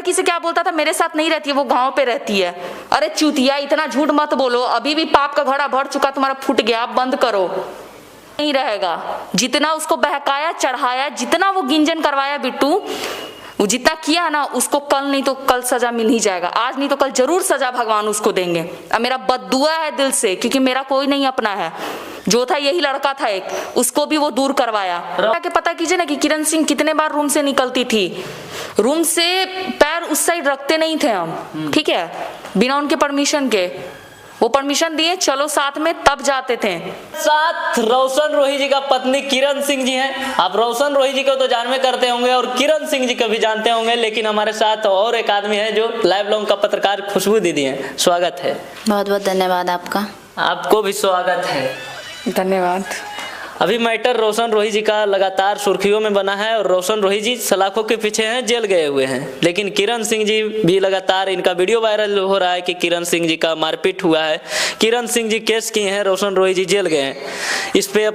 लड़की से क्या बोलता था, मेरे साथ नहीं रहती है, वो गांव पे रहती है। अरे चूतिया, इतना झूठ मत बोलो, अभी भी पाप का घड़ा भर चुका, तुम्हारा फूट गया, आप बंद करो, नहीं रहेगा। जितना उसको बहकाया चढ़ाया, जितना वो गिंजन करवाया बिट्टू, वो जितना किया ना, उसको कल नहीं तो कल सजा मिल ही जाएगा। आज नहीं तो कल जरूर सजा भगवान उसको देंगे। अब मेरा बद्दुआ है दिल से, क्योंकि मेरा कोई नहीं अपना है, जो था यही लड़का था एक, उसको भी वो दूर करवाया। के पता कीजिए ना कि किरण सिंह कितने बार रूम से निकलती थी, रूम से पैर उस साइड रखते नहीं थे हम, ठीक है, बिना उनके परमिशन के। वो परमिशन दिए चलो साथ में, तब जाते थे। साथ रोशन रोही जी का पत्नी किरण सिंह जी हैं। आप रोशन रोही जी को तो जानवे करते होंगे और किरण सिंह जी को भी जानते होंगे, लेकिन हमारे साथ और एक आदमी है जो लाइव लॉन्ग का पत्रकार खुशबू दीदी हैं। स्वागत है। बहुत बहुत धन्यवाद आपका। आपको भी स्वागत है। धन्यवाद। अभी मैटर रोशन रोही जी का लगातार सुर्खियों में बना है और रोशन रोही जी सलाखों के पीछे हैं, जेल गए हुए हैं, लेकिन किरण सिंह जी भी लगातार, इनका वीडियो वायरल हो रहा है कि किरण सिंह जी का मारपीट हुआ है, किरण सिंह जी केस किए हैं, रोशन रोही जी जेल गए हैं। इस पे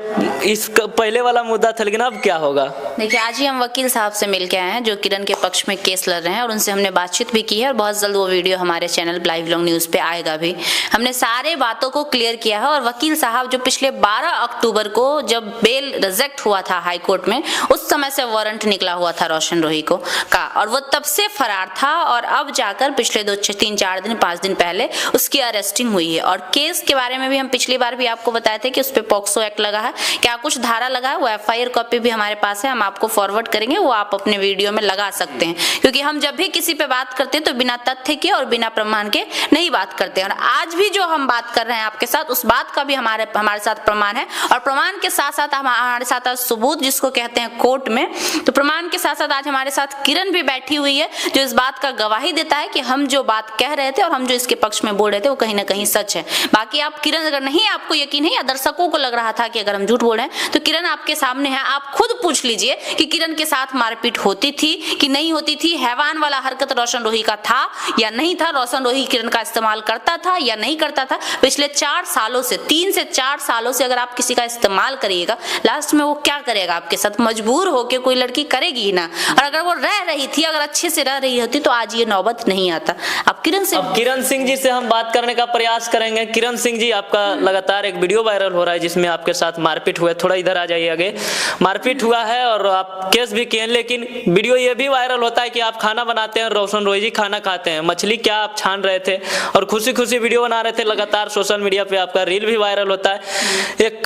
इस पहले वाला मुद्दा था, लेकिन अब क्या होगा? देखिए, आज ही हम वकील साहब से मिल के आए हैं जो किरण के पक्ष में केस लड़ रहे हैं, और उनसे हमने बातचीत भी की है और बहुत जल्द वो वीडियो हमारे चैनल लाइव लॉन्ग न्यूज़ पे आएगा भी। हमने सारे बातों को क्लियर किया है, और वकील साहब जो पिछले 12 अक्टूबर को जब बेल रिजेक्ट हुआ था हाई कोर्ट में, उस समय से वारंट निकला हुआ था रोशन रोही को का, और वो तब से फरार था, और अब जाकर पिछले 3-4 दिन 5 दिन पहले उसकी अरेस्टिंग हुई है। और केस के बारे में भी हम पिछली बार भी आपको बताए थे कि उस पर पॉक्सो एक्ट लगा है, क्या कुछ धारा लगा है, वो FIR कॉपी भी हमारे पास है, हम आपको फॉरवर्ड करेंगे, वो आप अपने वीडियो में लगा सकते हैं, क्योंकि हम जब भी किसी पे बात करते हैं तो बिना तथ्य के और बिना प्रमाण के नहीं बात करते हैं। और आज भी जो हम बात कर रहे हैं आपके साथ, उस बात का भी हमारे साथ प्रमाण है, और प्रमाण के साथ साथ हमारे साथ आज सबूत जिसको कहते हैं कोर्ट में, तो प्रमाण के साथ साथ आज हमारे साथ किरण भी बैठी हुई है, जो इस बात का गवाही देता है कि हम जो बात कह रहे थे और हम जो इसके पक्ष में बोल रहे थे वो कहीं ना कहीं सच है। बाकी आप किरण, अगर नहीं आपको यकीन है या दर्शकों को लग रहा था कि अगर हम झूठ बोल रहे हैं, तो किरण आपके सामने है, आप खुद पूछ लीजिए कि किरण के साथ मारपीट होती थी कि नहीं होती थी, हैवान वाला हरकत रोशन रोही का था या नहीं था, रोशन रोही किरण का इस्तेमाल करता था या नहीं करता था। पिछले 4 सालों से, 3 से 4 सालों से अगर आप किसी का इस्तेमाल करिएगा, लास्ट में वो क्या करेगा आपके साथ, मजबूर होकर कोई लड़की करेगी ही ना। और अगर वो रह रही थी, अगर अच्छे से रह रही होती, तो आज ये नौबत नहीं आता। अब किरण सिंह जी से हम बात करने का प्रयास करेंगे। किरण सिंह जी, आपका लगातार एक वीडियो वायरल हो रहा है जिसमें आपके साथ मारपीट हुआ है, थोड़ा इधर आ जाइए आगे। मारपीट हुआ है और आप केस भी किए, लेकिन वीडियो ये भी वायरल होता है कि आप खाना बनाते हैं, रोशन रोही जी खाना खाते हैं, मछली क्या आप छान रहे थे और खुशी खुशी वीडियो बना रहे थे। लगातार सोशल मीडिया पे आपका रील भी वायरल होता है। एक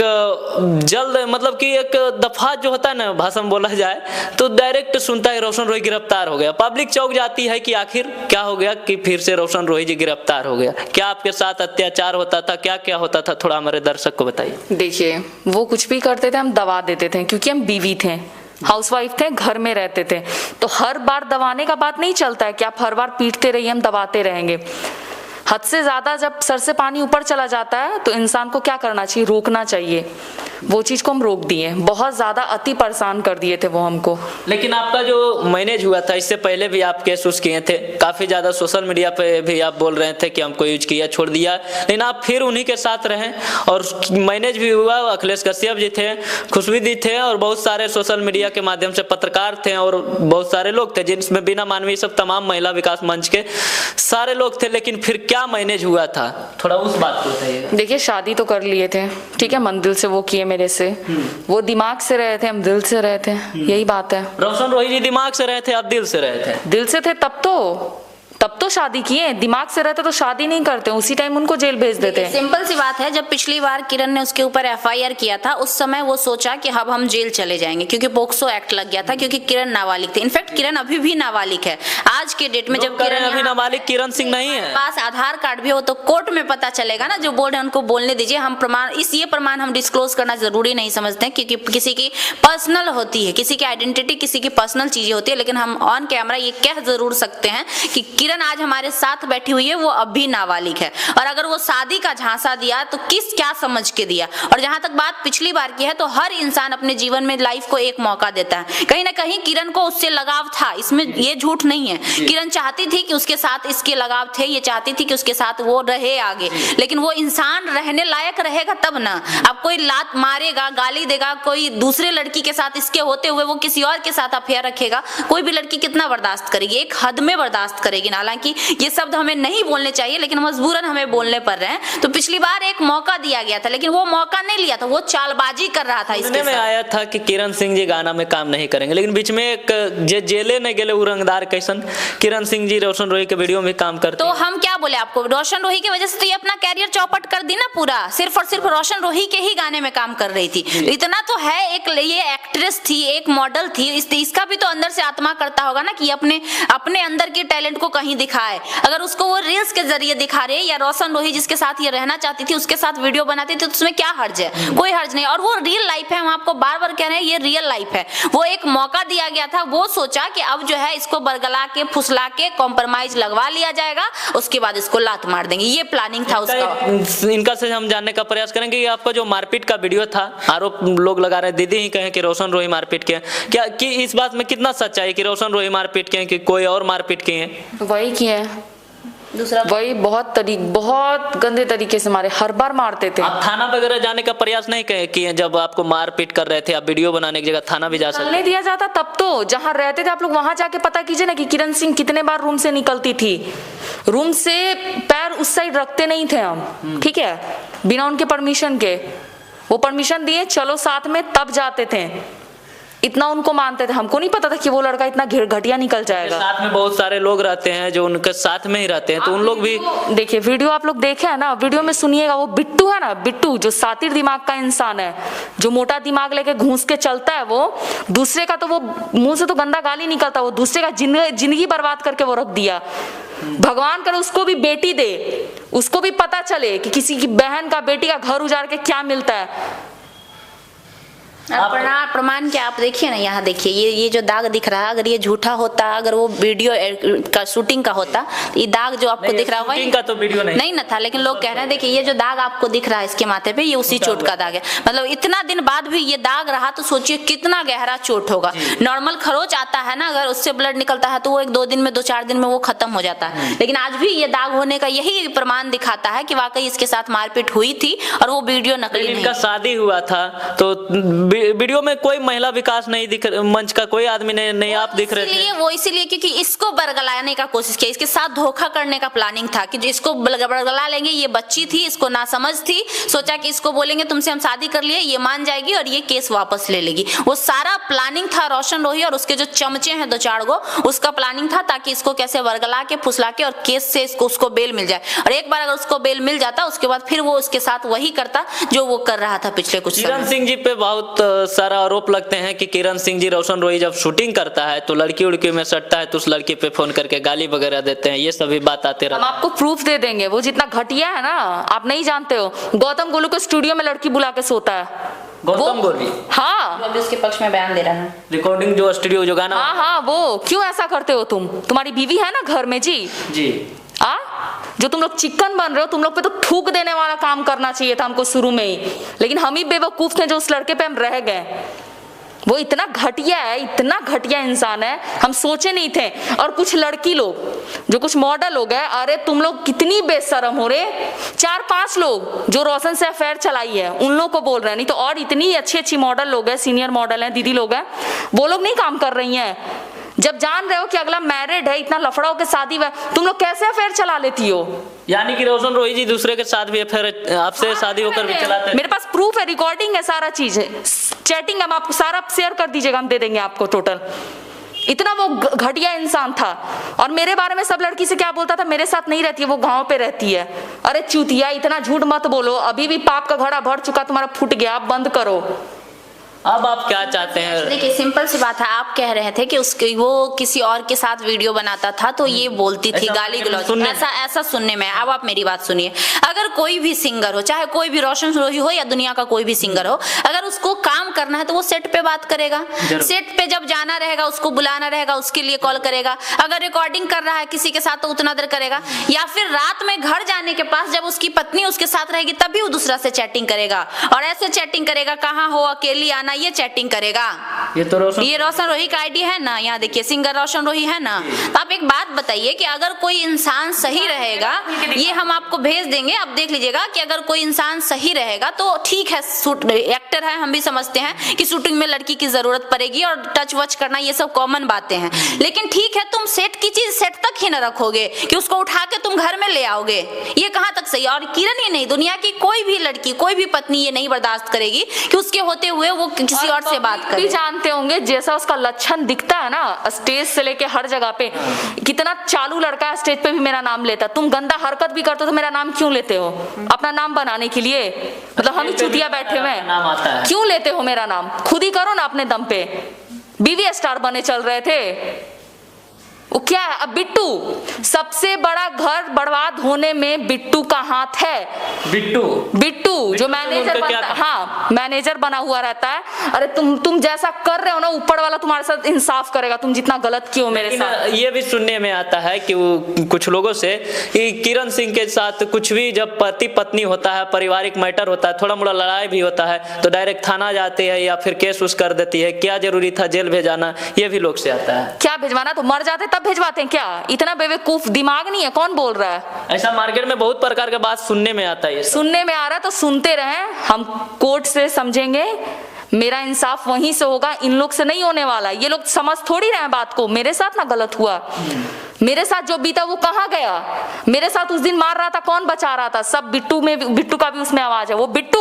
जल्द, मतलब कि एक दफा जो होता है ना, भाषण बोला जाए तो डायरेक्ट सुनता है रोशन रोही गिरफ्तार हो गया, पब्लिक चौंक जाती है कि आखिर क्या हो गया कि फिर से रोशन रोही जी गिरफ्तार हो गया। क्या आपके साथ अत्याचार होता था, क्या क्या होता था, थोड़ा हमारे दर्शक को बताइए। देखिए, वो कुछ भी करते थे, हम दबा देते थे, क्योंकि हम बीवी थे, हाउसवाइफ थे, घर में रहते थे, तो हर बार दबाने का बात नहीं चलता है कि आप हर बार पीटते रहिए, हम दबाते रहेंगे। हद से ज्यादा जब सर से पानी ऊपर चला जाता है तो इंसान को क्या करना चाहिए, रोकना चाहिए। वो चीज को हम रोक दिए, बहुत ज्यादा अति परेशान कर दिए थे वो हमको। लेकिन आपका जो मैनेज हुआ था, इससे पहले भी आप केस उस किए थे, काफी ज्यादा सोशल मीडिया पे भी आप बोल रहे थे कि हमको यूज किया, छोड़ दिया, लेकिन आप फिर उन्हीं के साथ रहे और मैनेज भी हुआ। अखिलेश कश्यप जी थे, खुशबू दी थे, और बहुत सारे सोशल मीडिया के माध्यम से पत्रकार थे और बहुत सारे लोग थे, जिनमें बिना मानवीय सब तमाम महिला विकास मंच के सारे लोग थे। लेकिन फिर क्या मैनेज हुआ था, थोड़ा उस बात को बताइए। देखिए, शादी तो कर लिए थे, ठीक है, मन दिल से वो किए मेरे से, वो दिमाग से रहे थे, हम दिल से रहे थे, यही बात है। रोशन रोही जी दिमाग से रहे थे, आप दिल से रहे थे? दिल से थे तब तो शादी किए, दिमाग से रहते तो शादी नहीं करते, उसी टाइम उनको जेल भेज देते। सिंपल सी बात है, जब पिछली बार किरण ने उसके ऊपर FIR किया था, उस समय वो सोचा कि अब हम जेल चले जाएंगे, क्योंकि पॉक्सो एक्ट लग गया था, क्योंकि किरण नाबालिग थी। इनफैक्ट किरण अभी भी नाबालिग है आज के डेट में। जब किरण अभी नाबालिग किरण सिंह नहीं है, पास आधार कार्ड भी हो तो कोर्ट में पता चलेगा ना। जो बोल रहे हैं उनको बोलने दीजिए। हम प्रमाण, ये प्रमाण हम डिस्क्लोज करना जरूरी नहीं समझते हैं, क्योंकि किसी की पर्सनल होती है, किसी की आइडेंटिटी, किसी की पर्सनल चीजें होती है। लेकिन हम ऑन कैमरा ये कह जरूर सकते हैं कि किरण आज हमारे साथ बैठी हुई है, वो अब भी नाबालिग है। और अगर वो शादी का झांसा दिया तो क्या समझ के दिया। और जहां तक बात पिछली बार की है, तो हर इंसान अपने जीवन में लाइफ को एक मौका देता है। कहीं ना कहीं किरण को उससे लगाव था, इसमें ये झूठ नहीं है। किरण चाहती थी कि उसके साथ इसके लगाव थे, ये चाहती थी कि उसके साथ वो रहे आगे, लेकिन वो इंसान रहने लायक रहेगा तब ना। अब कोई लात मारेगा, गाली देगा, कोई दूसरे लड़की के साथ इसके होते हुए वो किसी और के साथ अफेयर रखेगा, कोई भी लड़की कितना बर्दाश्त करेगी? एक हद में बर्दाश्त करेगी। हालांकि ये शब्द हमें नहीं बोलने चाहिए, लेकिन मजबूरन हमें बोलने पड़ रहे हैं। तो पिछली बार एक मौका दिया गया था, लेकिन वो मौका नहीं लिया था, वो चालबाजी कर रहा था। इसके में आया था कि किरण सिंह जी गाना में काम नहीं करेंगे, लेकिन बीच में एक जेले न गेले उ रंगदार कैसन किरण सिंह जी रोशन रोही के वीडियो में काम करते। तो हम क्या बोले आपको, रोशन रोही की वजह से तो ये अपना कैरियर चौपट कर दी ना पूरा। सिर्फ और सिर्फ रोशन रोही के ही गाने में काम कर रही थी। इतना तो है, एक ये एक्ट्रेस थी, एक मॉडल थी, इसका भी तो अंदर से आत्मा करता होगा ना कि अपने अंदर के टैलेंट को कहीं दिखाए। अगर उसको वो रील्स के जरिए दिखा रहे, या रोशन रोही जिसके साथ ये रहना चाहती थी उसके साथ वीडियो बनाती थी, तो उसमें क्या हर्ज है? कोई हर्ज नहीं। और वो रियल लाइफ है, हम आपको बार बार कह रहे हैं ये रियल लाइफ है। वो एक मौका दिया गया था, वो सोचा कि अब जो है इसको बरगला के फुसला के कॉम्प्रोमाइज लगवा लिया जाएगा, उसके बाद इसको लात मार देंगे, ये प्लानिंग था उसका। इनका से हम जानने का प्रयास करेंगे कि आपका जो मारपीट का वीडियो था, आरोप लोग लगा रहे हैं, दीदी ही कहें कि रोशन रोही मारपीट किए, क्या कि इस बात में कितना सच्चाई है कि रोशन रोही मारपीट किए कि कोई और मारपीट किए? वही किए, दूसरा वही बहुत गंदे तरीके से मारे, हर बार मारते थे। आप थाना वगैरह जाने का प्रयास नहीं किए? जब आपको मारपीट कर रहे थे, आप वीडियो बनाने की जगह थाना भी जा सकते? नहीं दिया जाता तब तो, जहाँ रहते थे आप लोग वहां जाके पता कीजिए ना कि किरण सिंह कितने बार रूम से निकलती थी। रूम से पैर उस साइड रखते नहीं थे हम, ठीक है, बिना उनके परमिशन के। वो परमिशन दिए चलो साथ में, तब जाते थे। इतना उनको मानते थे, हमको नहीं पता था कि वो लड़का इतना घटिया निकल जाएगा। साथ में बहुत सारे लोग रहते हैं जो उनके साथ में ही रहते हैं, तो उन लोग भी देखिए वीडियो आप लोग देखे है ना, वीडियो में सुनिएगा, वो बिट्टू है ना, बिट्टू जो सातिर दिमाग का इंसान है, जो मोटा दिमाग लेके घूस के चलता है, वो दूसरे का तो वो मुंह से तो गंदा गाली निकलता, वो दूसरे का जिंदगी बर्बाद करके वो रख दिया। भगवान करे उसको भी बेटी दे, उसको भी पता चले कि किसी की बहन का, बेटी का घर उजाड़ के क्या मिलता है। प्रमाण क्या, आप देखिए ना, यहाँ देखिए, ये जो दाग दिख रहा है, अगर ये झूठा होता, अगर वो वीडियो का शूटिंग का होता, ये दाग जो आपको दिख रहा है शूटिंग का तो वीडियो नहीं ना था, लेकिन लोग कह रहे हैं देखिए ये जो दाग आपको दिख रहा है इसके माथे पे, ये उसी चोट का दाग है। मतलब इतना दिन बाद भी ये दाग रहा, तो सोचिए कितना गहरा चोट होगा। नॉर्मल खरोच आता है ना, अगर उससे ब्लड निकलता है तो वो 1-2 दिन में, 2-4 दिन में वो खत्म हो जाता है, लेकिन आज भी ये दाग होने का यही प्रमाण दिखाता है कि वाकई इसके साथ मारपीट हुई थी और वो वीडियो नकली नहीं। इनका शादी हुआ था, तो वीडियो में कोई महिला विकास नहीं दिख, मंच का कोई आदमी नहीं आप दिख रहे थे। वो इसीलिए क्योंकि इसको बरगलाने का कोशिश किया, इसके साथ धोखा करने का प्लानिंग था कि इसको बरगला लेंगे। ये बच्ची थी, इसको नासमझ थी, सोचा कि इसको बोलेंगे तुमसे हम शादी कर लिए, ये मान जाएगी और ये केस वापस ले लेगी। वो सारा प्लानिंग था रोशन रोही और उसके जो चमचे हैं 2-4 गो, उसका प्लानिंग था ताकि इसको कैसे बरगला के फुसला के और केस से उसको बेल मिल जाए। और एक बार अगर उसको बेल मिल जाता, उसके बाद फिर वो उसके साथ वही करता जो वो कर रहा था पिछले कुछ समय। किरण सिंह जी पे बहुत सारा आरोप लगते हैं कि किरण सिंह जी, रोशन रोही जब शूटिंग करता है तो लड़की उड़की में सटता है तो उस लड़की पे फोन करके गाली वगैरह देते हैं, ये सभी बात आते रहते हैं। हम आपको प्रूफ दे देंगे, वो जितना घटिया है ना, आप नहीं जानते हो। गौतम गोलू के स्टूडियो में लड़की बुला के सोता है, गौतम गोलू, हाँ, जो अभी उसके पक्ष में बयान दे रहा है, रिकॉर्डिंग जो स्टूडियो जो गाना, हाँ, वो क्यों ऐसा करते हो तुम? तुम्हारी बीवी है ना घर में जी, जो तुम लोग चिकन बन रहे हो, तुम लोग पे तो थूक देने वाला काम करना चाहिए था हमको शुरू में ही, लेकिन हम ही बेवकूफ थे जो उस लड़के पे हम रह गए। वो इतना घटिया है, इतना घटिया इंसान है, हम सोचे नहीं थे। और कुछ लड़की लोग जो कुछ मॉडल हो गए, अरे तुम लोग कितनी बेशरम हो रे। 4-5 लोग जो रोशन से अफेयर चलाई है उन लोग को बोल रहे हैं, नहीं तो और इतनी अच्छी मॉडल लोग हैं, सीनियर मॉडल हैं, दीदी लोग हैं, वो लोग नहीं काम कर रही हैं। जब जान रहे हो कि अगला मैरिड है, इतना लफड़ा हो के शादी हुआ, तुम लोग कैसे अफेयर चला लेती हो? यानी कि रोशन रोही जी दूसरे के साथ भी अफेयर, आपसे शादी होकर भी चलाते हैं? मेरे पास प्रूफ है, रिकॉर्डिंग है, सारा चीज है, चैटिंग हम आपको सारा शेयर कर दीजिएगा, हम दे देंगे आपको टोटल। इतना वो घटिया इंसान था। और मेरे बारे में सब लड़की से क्या बोलता था, मेरे साथ नहीं रहती है, वो गांव पे रहती है। अरे चूतिया, इतना झूठ मत बोलो, अभी भी पाप का घड़ा भर चुका, तुम्हारा फूट गया, आप बंद करो। अब आप क्या चाहते हैं? देखिए सिंपल सी बात है, आप कह रहे थे कि उसके वो किसी और के साथ वीडियो बनाता था तो ये बोलती थी गाली गलौज, ऐसा सुनने में। अब आप मेरी बात सुनिए, अगर कोई भी सिंगर हो, चाहे कोई भी रोशन रोही हो या दुनिया का कोई भी सिंगर हो, अगर उसको काम करना है तो वो सेट पे बात करेगा। सेट पे जब जाना रहेगा, उसको बुलाना रहेगा, उसके लिए कॉल करेगा। अगर रिकॉर्डिंग कर रहा है किसी के साथ तो उतना देर करेगा, या फिर रात में घर जाने के पास जब उसकी पत्नी उसके साथ रहेगी तभी वो दूसरा से चैटिंग करेगा। और ऐसे चैटिंग करेगा, कहाँ हो, अकेली आना, ये चैटिंग करेगा। ये तो रोशन ये रोशन रोही का आईडी है ना, यहाँ देखिए सिंगर रोशन रोही है ना। तो आप एक बात बताइए कि अगर कोई इंसान सही रहेगा, ये हम आपको भेज देंगे, आप देख लीजिएगा कि अगर कोई इंसान सही रहेगा तो ठीक है, एक्टर है, हम भी समझते हैं कि शूटिंग में लड़की की जरूरत पड़ेगी और टच वच करना ये सब कॉमन बातें हैं, लेकिन ठीक है तुम सेट की चीज सेट तक ही न रखोगे कि उसको उठा के तुम घर में ले आओगे, ये कहाँ तक सही। और किरण ही नहीं, दुनिया की कोई भी लड़की, कोई भी पत्नी ये नहीं बर्दाश्त करेगी कि उसके होते हुए वो किसी और से बात करे। भी जानते होंगे जैसा उसका लक्षण दिखता है ना, स्टेज से लेके हर जगह पे कितना चालू लड़का है, स्टेज पे भी मेरा नाम लेता। तुम गंदा हरकत भी करते हो तो मेरा नाम क्यों लेते हो? अपना नाम बनाने के लिए? मतलब हम ही चुतिया बैठे हुए हैं, क्यों लेते हो मेरा नाम? खुद ही करो ना अपने दम पे। बीवी स्टार बने चल रहे थे, वो क्या है? अब बिट्टू, सबसे बड़ा घर बर्बाद होने में बिट्टू का हाथ है। बिट्टू जो मैनेजर बनता, हाँ मैनेजर बना हुआ रहता है। अरे तुम जैसा कर रहे हो ना, ऊपर वाला तुम्हारे साथ इंसाफ करेगा, तुम जितना गलत किए हो मेरे साथ। ये भी सुनने में आता है कि वो कुछ लोगों से कि किरण सिंह के साथ कुछ भी जब पति पत्नी होता है, पारिवारिक मैटर होता है, थोड़ा मोड़ा लड़ाई भी होता है तो डायरेक्ट थाना जाते हैं या फिर केस उस कर देती है, क्या जरूरी था जेल भेजाना? ये भी लोग से आता है। क्या भिजवाना? तो मर जाते तब भिजवाते हैं क्या? इतना बेवकूफ दिमाग नहीं है? कौन बोल रहा है ऐसा? मार्केट में बहुत प्रकार के बात सुनने में आता है। सुनने में आ रहा है तो सुनते रहें, हम कोर्ट से समझेंगे, मेरा इंसाफ वहीं से होगा, इन लोग से नहीं होने वाला। ये लोग समझ थोड़ी रहे हैं बात को। मेरे साथ ना गलत हुआ, मेरे साथ जो बीता वो कहाँ गया? मेरे साथ उस दिन मार रहा था, कौन बचा रहा था? सब बिट्टू का भी उसमें आवाज है। वो बिट्टू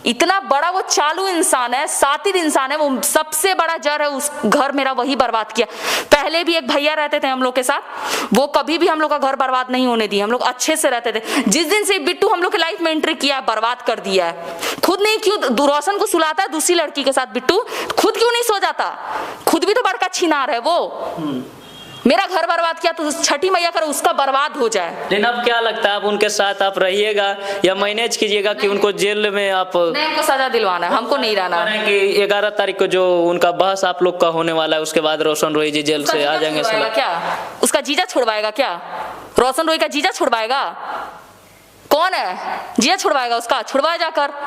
इतना बड़ा वो चालू इंसान है, सातिर इंसान है, वो सबसे बड़ा जड़ है उस घर मेरा, वही बर्बाद किया। पहले भी एक भैया रहते थे हम लोग के साथ, वो कभी भी हम लोग का घर बर्बाद नहीं होने दिए, हम लोग अच्छे से रहते थे। जिस दिन से बिट्टू हम लोग के लाइफ में एंट्री किया, बर्बाद कर दिया है। खुद नहीं, क्यों रोशन को सुलाता है दूसरी लड़की के साथ? बिट्टू खुद क्यों नहीं सो जाता? खुद भी तो बड़का छिनार है वो। मेरा घर बर्बाद किया तो छठी मैया कर उसका बर्बाद हो जाए। लेकिन अब क्या लगता है, अब उनके साथ आप रहिएगा या मैनेज कीजिएगा कि उनको जेल में आप? नहीं, हमको सजा दिलवाना है, हमको नहीं रहना है। कि 11 तारीख को जो उनका बहस आप लोग का होने वाला है, उसके बाद रोशन रोही जी जेल से आ जाएंगे। क्या उसका जीजा छुड़वाएगा? क्या रोशन रोही का जीजा छुड़वाएगा? कौन है जीजा छुड़वाएगा उसका? छुड़वाया जाकर।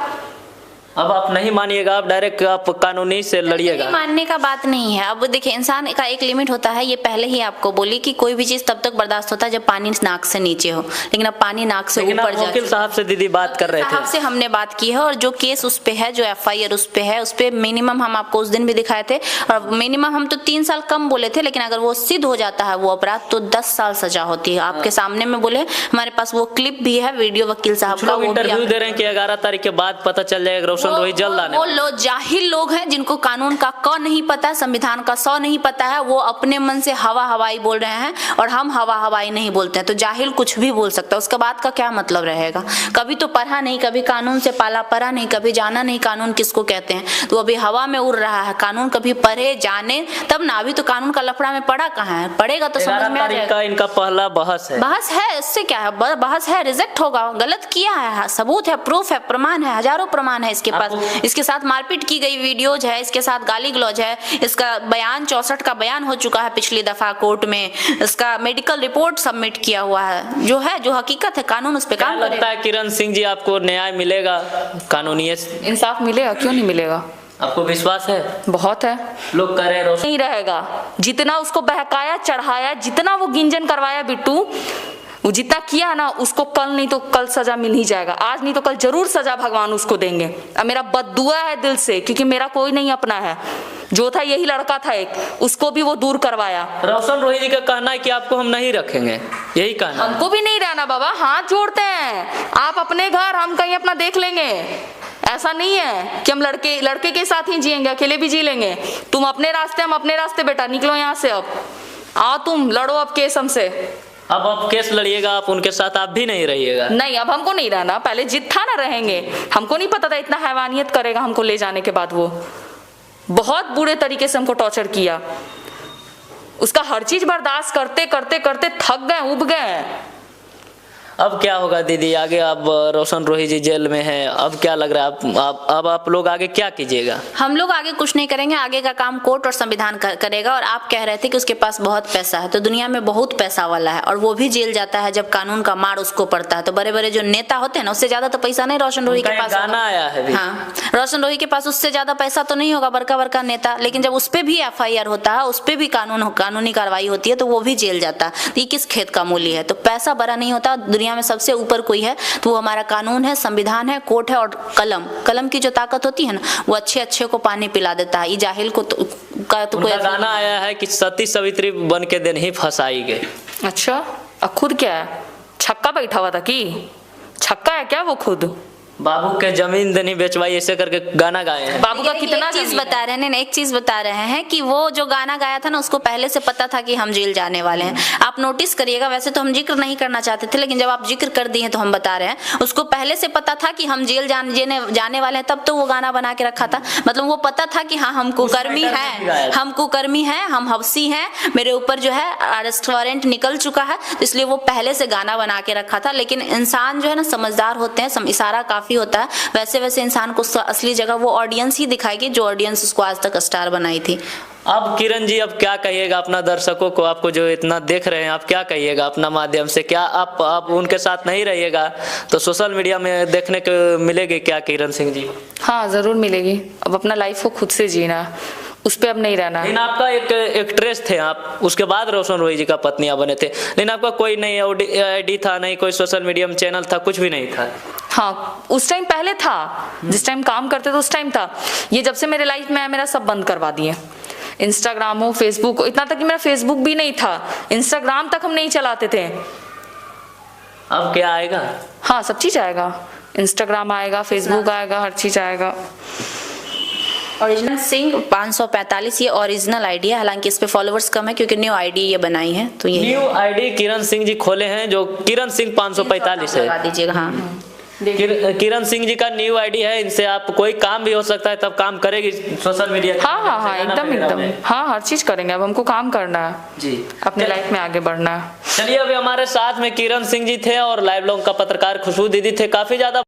अब आप नहीं मानिएगा, आप डायरेक्ट आप कानूनी से लड़िएगा। मानने का बात नहीं है। अब देखिए, इंसान का एक लिमिट होता है, ये पहले ही आपको बोली कि कोई भी चीज तब तक बर्दाश्त होता है जब पानी नाक से नीचे हो, लेकिन अब पानी नाक से ऊपर जा। वकील साहब से दीदी बात कर रहे थे, साहब से हमने बात की है, और जो केस उस पे है, जो FIR उस पे है, उस पे मिनिमम हम आपको उस दिन भी दिखाए थे, और मिनिमम हम तो 3 साल कम बोले थे, लेकिन अगर वो सिद्ध हो जाता है वो अपराध तो 10 साल सजा होती है। आपके सामने में बोले, हमारे पास वो क्लिप भी है, वीडियो वकील साहब का, वो इंटरव्यू दे रहे हैं कि 11 तारीख के बाद पता चल जाएगा रोशन रोही जल्द आने। लोग जाहिल लोग हैं जिनको कानून का क नहीं पता है, संविधान का 100 नहीं पता है, वो अपने मन से हवा हवाई बोल रहे हैं, और हम हवा हवाई नहीं बोलते हैं। तो जाहिल कुछ भी बोल सकता है, उसका बात का क्या मतलब रहेगा? कभी तो पढ़ा नहीं, कभी कानून से पाला पड़ा नहीं, कभी जाना नहीं कानून किसको कहते हैं, तो अभी हवा में उड़ रहा है। कानून कभी पढ़े जाने तब ना, अभी तो कानून का लफड़ा में पड़ा कहाँ है? पढ़ेगा तो समझ में आ जाएगा। इनका पहला बहस है, इससे क्या है? बहस है, रिजेक्ट होगा, गलत किया है, सबूत है, प्रूफ है, प्रमाण है, हजारों प्रमाण है इसके पास। इसके साथ मारपीट की गई वीडियोज है, इसके साथ गाली गलौज है, इसका बयान 64 का बयान हो चुका है पिछली दफा कोर्ट में, इसका मेडिकल रिपोर्ट सबमिट किया हुआ है, जो हकीकत है। कानून उस पे काम करेगा। लगता है किरण सिंह जी आपको न्याय मिलेगा, कानूनी इंसाफ मिलेगा? क्यों नहीं मिलेगा? आपको विश्वास है? बहुत है। लोग कह रहे हैं नहीं रहेगा। जितना उसको बहकाया चढ़ाया, जितना वो गिंजन करवाया बिट्टू, वो जितना किया है ना, उसको कल नहीं तो कल सजा मिल ही जाएगा। आज नहीं तो कल जरूर सजा भगवान उसको देंगे। अब मेरा बद्दुआ है दिल से, क्योंकि मेरा कोई नहीं अपना है, जो था यही लड़का था एक, उसको भी वो दूर करवाया। रोशन रोही जी का कहना है कि आपको हम नहीं रखेंगे, यही कहना। हमको भी नहीं रहना बाबा, हाथ जोड़ते हैं। आप अपने घर, हम कहीं अपना देख लेंगे। ऐसा नहीं है कि हम लड़के के साथ ही जिएंगे, अकेले भी जी लेंगे। तुम अपने रास्ते, हम अपने रास्ते। बेटा निकलो यहाँ से, अब आओ तुम लड़ो अब केस हमसे। अब आप केस लड़िएगा, आप उनके साथ आप भी नहीं रहिएगा? नहीं, अब हमको नहीं रहना। पहले जिद था ना, रहेंगे। हमको नहीं पता था इतना हैवानियत करेगा हमको ले जाने के बाद। वो बहुत बुरे तरीके से हमको टॉर्चर किया। उसका हर चीज बर्दाश्त करते करते करते थक गए, उब गए। अब क्या होगा दीदी आगे? अब रोशन रोही जी जेल में हैं, अब क्या लग रहा है अब आप लोग आगे क्या कीजिएगा? हम लोग आगे कुछ नहीं करेंगे, आगे का काम कोर्ट और संविधान करेगा। और आप कह रहे थे कि उसके पास बहुत पैसा है, तो दुनिया में बहुत पैसा वाला है और वो भी जेल जाता है जब कानून का मार उसको पड़ता है। तो बड़े बड़े जो नेता होते हैं ना, उससे ज्यादा तो पैसा नहीं रोशन रोही के पास गाना आया है भी। हाँ, रोशन रोही के पास उससे ज्यादा पैसा तो नहीं होगा, बड़का बड़का नेता, लेकिन जब उस पे भी FIR होता है, उस पे भी कानूनी कार्रवाई होती है, तो वो भी जेल जाता है। तो ये किस खेत का मूल्य है? तो पैसा बड़ा नहीं होता। दुनिया में सबसे ऊपर कोई है तो वो हमारा कानून है, संविधान है, कोर्ट है और कलम की जो ताकत होती है ना, वो अच्छे को पानी पिला देता है। ये जाहिल को तो कोई गाना आया है कि सती सवित्री बन के दिन ही फंसाई गई। अच्छा, अब खुद क्या है? छक्का बैठा हुआ था कि छक्का है क्या वो खुद? बाबू के जमीन देनी बेचवाई ऐसे करके गाना गाए हैं। बाबू का कितना एक चीज जमीन है? बता रहे हैं, एक चीज बता रहे हैं कि वो जो गाना गाया था ना, उसको पहले से पता था कि हम जेल जाने वाले हैं। आप नोटिस करिएगा, वैसे तो हम जिक्र नहीं करना चाहते थे, लेकिन जब आप जिक्र कर दिए तो हम बता रहे हैं। उसको पहले से पता था कि हम जेल जाने वाले हैं, तब तो वो गाना बना के रखा था। मतलब वो पता था कि हाँ, हम कुकर्मी हैं, हम हफ्सी हैं, मेरे ऊपर जो है अरेस्ट वारंट निकल चुका है, इसलिए वो पहले से गाना बना के रखा था। लेकिन इंसान जो है ना, समझदार होते हैं, इशारा काफी होता है। वैसे इंसान को असली जगह वो ऑडियंस ही दिखाएगी जो ऑडियंस उसको आज तक स्टार बनाई थी। अब किरण जी, अब क्या कहिएगा अपना दर्शकों को, आपको जो इतना देख रहे हैं, आप क्या कहिएगा अपना माध्यम से? क्या आप उनके साथ नहीं रहिएगा तो सोशल मीडिया में देखने को मिलेगी क्या किरण सिंह जी? हाँ, जरूर मिलेगी। अब अपना लाइफ को खुद से जीना, उस पे अब नहीं रहना। लेकिन आपका एक एक्ट्रेस थे आप, उसके बाद रोशन रोही जी का पत्नियां बने थे, लेकिन आपका कोई नहीं ID था, नहीं कोई सोशल मीडिया में चैनल था, कुछ भी नहीं था। हाँ, उस टाइम पहले था, जिस टाइम काम करते थे उस टाइम था। ये जब से मेरे लाइफ में आया, मेरा सब बंद करवा दिए। इंस्टाग्राम हो, फेसबुक हो, इतना तक कि मेरा फेसबुक भी नहीं था, इंस्टाग्राम तक हम नहीं चलाते थे। अब क्या आएगा? हाँ, सब चीज आएगा, इंस्टाग्राम आएगा, फेसबुक आएगा, हर चीज आएगा। ओरिजिनल सिंह 545 ये ओरिजिनल ID है, हालांकि इस पे फॉलोवर्स कम है क्योंकि न्यू ID ये बनाई है। तो ये न्यू ID किरण सिंह जी खोले हैं, जो किरण सिंह 545 है। लगा दीजिएगा। हाँ, किरण सिंह जी का न्यू ID है, इनसे आप कोई काम भी हो सकता है, तब काम करेगी सोशल मीडिया। हाँ, एकदम हाँ, हर चीज करेंगे। अब हमको काम करना है जी, अपने लाइफ में आगे बढ़ना है। चलिए, अभी हमारे साथ में किरण सिंह जी थे और लाइव लॉन्ग का पत्रकार खुशबू दीदी थे। काफी ज्यादा